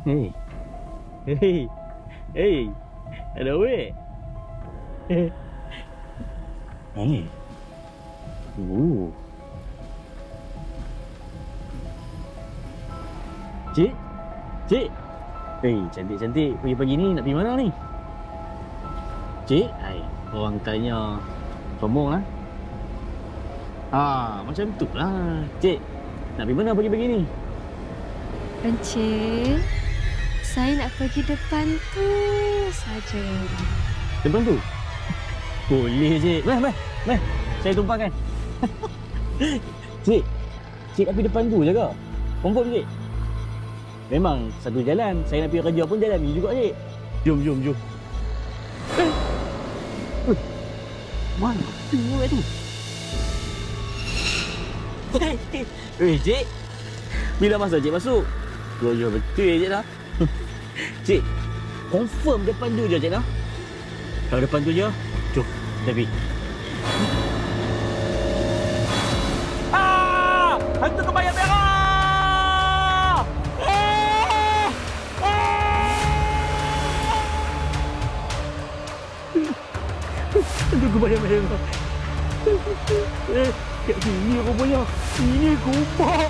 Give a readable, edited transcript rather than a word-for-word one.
Hei. Hei. Hei. Ada weh. Ni. Cik. Cik. Hei, cantik-cantik. Pagi-pagi ni nak pergi mana ni? Cik, hai, orang tanya sombong lah. Macam tu lah. Cik, nak pergi mana pagi-pagi ni? Encik, saya nak pergi depan tu saja. Depan tu? Boleh, Cik. Meh. Saya tumpangkan. Cik, Cik nak pergi depan tu je ke? Confirm, Cik? Memang satu jalan. Saya nak pergi kerja pun jalan ni juga, Cik. Jom. Mana tu tu? Cik. Bila masa Cik masuk? Ya betul je dah. Cik, confirm depan tu je, Cik dah. Kalau depan tu je, jom, kita pergi. Hantu kebaya merah! Hantu kebaya merah. Kat sini rupanya. Ini kubah.